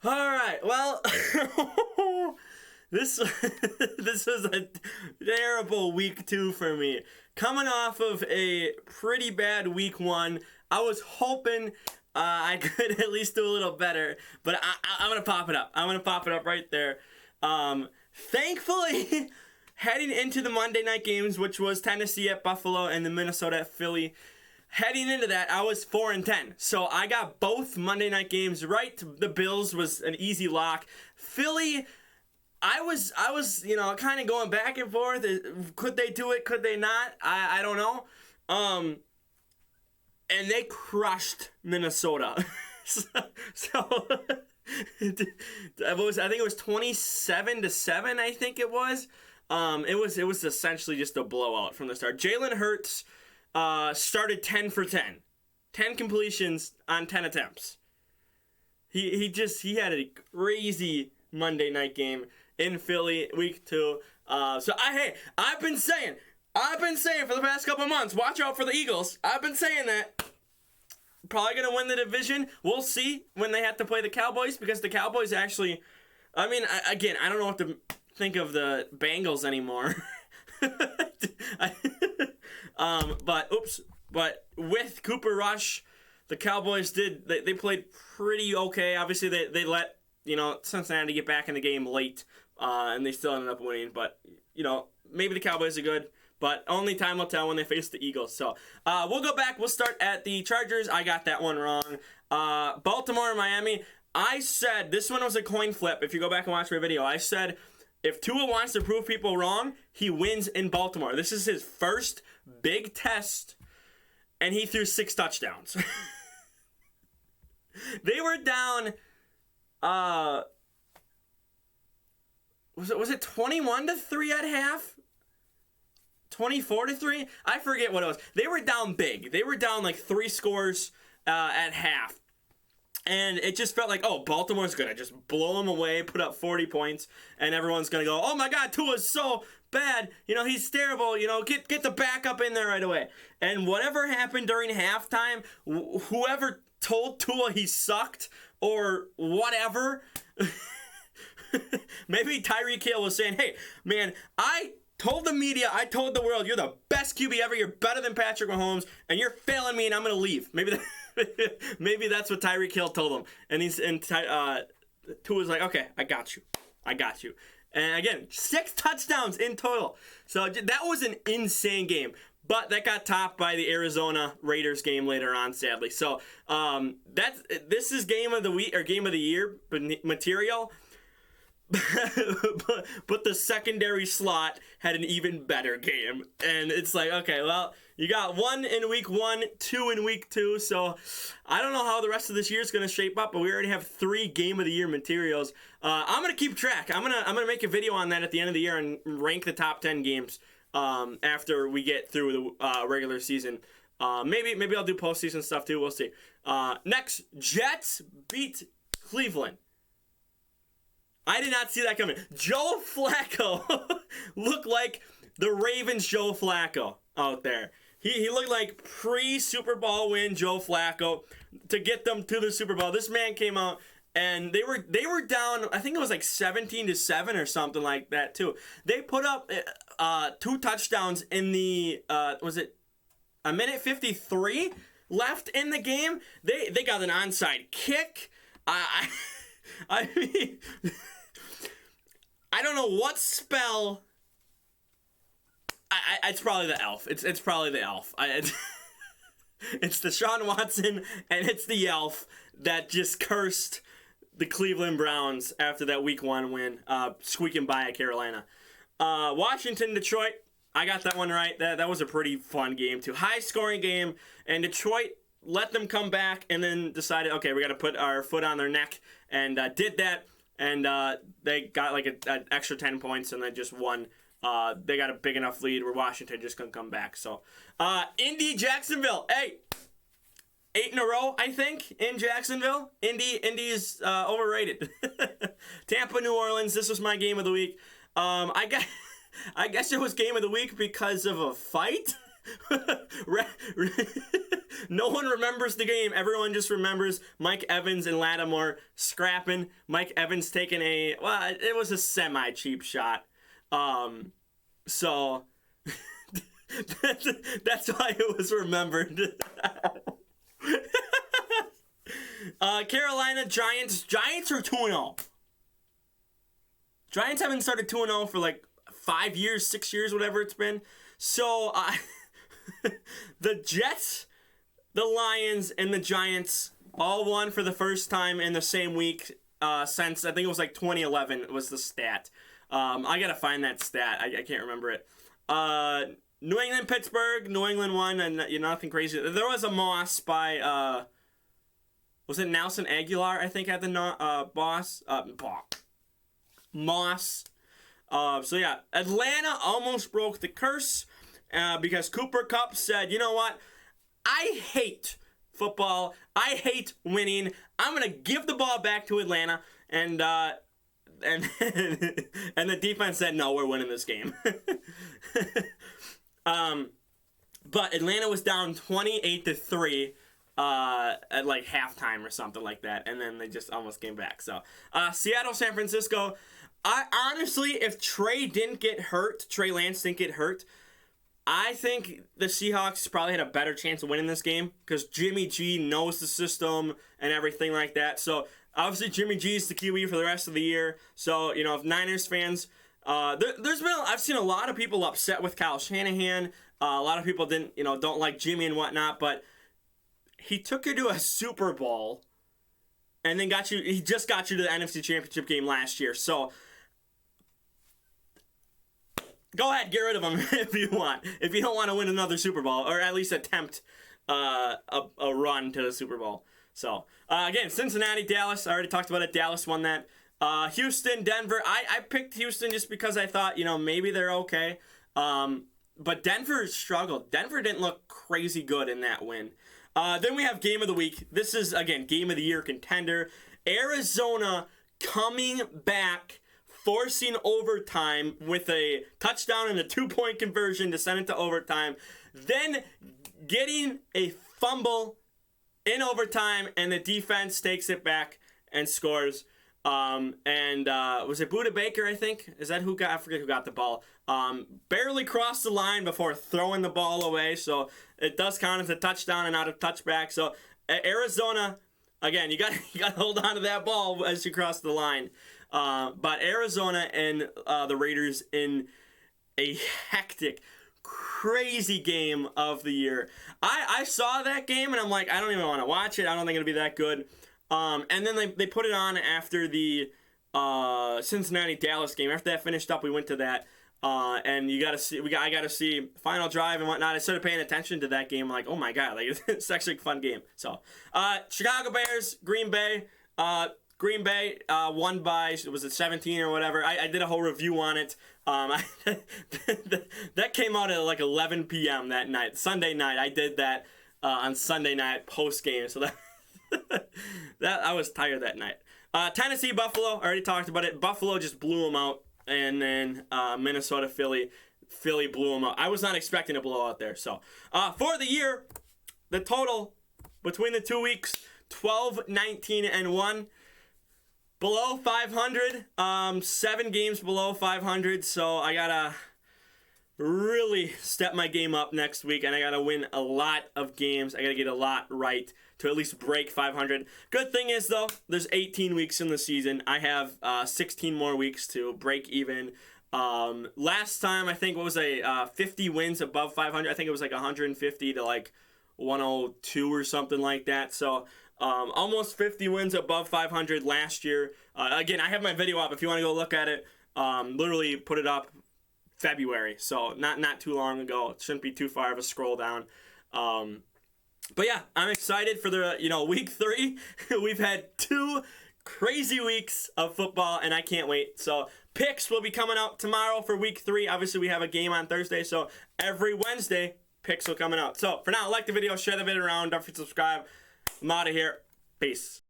All right. Well, this this was a terrible week 2 for me. Coming off of a pretty bad week 1, I was hoping I could at least do a little better, but I'm gonna pop it up. I'm gonna pop it up right there. Thankfully, heading into the Monday night games, which was Tennessee at Buffalo and the Minnesota at Philly. Heading into that, I was 4-10, so I got both Monday night games right. The Bills was an easy lock. Philly, I was kind of going back and forth. Could they do it? Could they not? I don't know. And they crushed Minnesota. so I think it was 27-7. I think it was. It was essentially just a blowout from the start. Jalen Hurts started 10 for 10. 10 completions on 10 attempts. He had a crazy Monday night game in Philly week 2. I've been saying for the past couple months, watch out for the Eagles. I've been saying that. Probably going to win the division. We'll see when they have to play the Cowboys, because the Cowboys actually, I don't know what to think of the Bengals anymore. But with Cooper Rush, the Cowboys they played pretty okay. Obviously, they let Cincinnati get back in the game late, and they still ended up winning. But maybe the Cowboys are good, but only time will tell when they face the Eagles. So we'll go back. We'll start at the Chargers. I got that one wrong. Baltimore and Miami. I said this one was a coin flip. If you go back and watch my video, I said if Tua wants to prove people wrong, he wins in Baltimore. This is his first big test, and he threw 6 touchdowns. They were down, was it 21-3 at half? 24-3? I forget what it was. They were down big. They were down like 3 scores at half. And it just felt like, Baltimore's going to just blow them away, put up 40 points, and everyone's going to go, oh my God, Tua's so bad. He's terrible. Get the backup in there right away. And whatever happened during halftime, whoever told Tua he sucked or whatever, maybe Tyreek Hill was saying, hey, man, I told the media, I told the world, you're the best QB ever, you're better than Patrick Mahomes, and you're failing me, and I'm going to leave. Maybe that's what Tyreek Hill told him. And Tua's like, okay, I got you. And again, 6 touchdowns in total. So that was an insane game. But that got topped by the Arizona Raiders game later on, sadly. So this is game of the week or game of the year material. but the secondary slot had an even better game, and it's like, okay, well, you got 1 in week 1, 2 in week 2, so I don't know how the rest of this year is going to shape up, but we already have 3 game of the year materials. I'm gonna keep track. I'm gonna make a video on that at the end of the year and rank the top 10 games after we get through the regular season. Maybe I'll do postseason stuff too. We'll see. Next, Jets beat Cleveland. I did not see that coming. Joe Flacco looked like the Ravens Joe Flacco out there. He looked like pre-Super Bowl win Joe Flacco to get them to the Super Bowl. This man came out and they were down, I think it was like 17-7 or something like that too. They put up 2 touchdowns in the was it a minute 53 left in the game? They got an onside kick. I mean, I don't know what spell. It's probably the elf. It's probably the elf. It's the Deshaun Watson and it's the elf that just cursed the Cleveland Browns after that week 1 win, squeaking by at Carolina. Washington, Detroit. I got that one right. That was a pretty fun game too. High scoring game, and Detroit let them come back and then decided, okay, we got to put our foot on their neck, and did that. And they got like an extra 10 points, and they just won. They got a big enough lead where Washington just couldn't come back. So, Indy, Jacksonville. Hey, 8 in a row, I think, in Jacksonville. Indy is overrated. Tampa, New Orleans. This was my game of the week. I guess it was game of the week because of a fight. No one remembers the game. Everyone just remembers Mike Evans and Lattimore scrapping. Mike Evans taking it was a semi-cheap shot. So that's why it was remembered. Carolina Giants. Giants are 2-0. Giants haven't started 2-0 for like 5 years, 6 years, whatever it's been. So the Jets, the Lions, and the Giants all won for the first time in the same week since I think it was like 2011 was the stat. I gotta find that stat. I can't remember it. New England, Pittsburgh. New England won, and nothing crazy. There was a Moss by was it Nelson Aguilar? I think had the Moss. So yeah, Atlanta almost broke the curse because Cooper Kupp said, "You know what? I hate football. I hate winning. I'm gonna give the ball back to Atlanta." And and the defense said, "No, we're winning this game." But Atlanta was down 28-3 at like halftime or something like that, and then they just almost came back. So Seattle, San Francisco. I honestly, if Trey Lance didn't get hurt, I think the Seahawks probably had a better chance of winning this game because Jimmy G knows the system and everything like that. So obviously Jimmy G is the QB for the rest of the year. So if Niners fans, I've seen a lot of people upset with Kyle Shanahan. A lot of people don't like Jimmy and whatnot, but he took you to a Super Bowl and then he just got you to the NFC Championship game last year. So go ahead, get rid of him if you want. If you don't want to win another Super Bowl, or at least attempt a run to the Super Bowl. So, again, Cincinnati, Dallas. I already talked about it. Dallas won that. Houston, Denver. I picked Houston just because I thought, maybe they're okay. But Denver struggled. Denver didn't look crazy good in that win. Then we have Game of the Week. This is, again, Game of the Year contender. Arizona coming back, forcing overtime with a touchdown and a 2-point conversion to send it to overtime. Then getting a fumble in overtime, and the defense takes it back and scores. Was it Budda Baker, I think? Is that who got? I forget who got the ball. Barely crossed the line before throwing the ball away, so it does count as a touchdown and not a touchback. So Arizona, again, you got to hold on to that ball as you cross the line. But Arizona and the Raiders in a hectic, crazy game of the year. I saw that game and I'm like, I don't even want to watch it. I don't think it'll be that good. And then they put it on after the Cincinnati-Dallas game. After that finished up, we went to that. And I got to see final drive and whatnot. I started paying attention to that game. I'm like, oh my God, like it's actually a fun game. So, Chicago Bears, Green Bay. Green Bay won by, was it 17 or whatever? I did a whole review on it. That came out at like 11 p.m. that night, Sunday night. I did that on Sunday night post game. So that I was tired that night. Tennessee, Buffalo. I already talked about it. Buffalo just blew them out, and then Minnesota, Philly blew them out. I was not expecting a blowout there. So for the year, the total between the 2 weeks, 12-19-1. Below 500, 7 games below 500, so I gotta really step my game up next week, and I gotta win a lot of games. I gotta get a lot right to at least break 500. Good thing is, though, there's 18 weeks in the season. I have 16 more weeks to break even. Last time, I think, 50 wins above 500? I think it was like 150 to like 102 or something like that, so almost 50 wins above 500 last year. Again, I have my video up if you want to go look at it. Literally put it up February, so not too long ago. It shouldn't be too far of a scroll down. But yeah, I'm excited for the week 3. We've had 2 crazy weeks of football, and I can't wait. So picks will be coming out tomorrow for week 3. Obviously, we have a game on Thursday, so every Wednesday picks will coming out. So for now, like the video, share the video around, don't forget to subscribe. I'm out of here. Peace.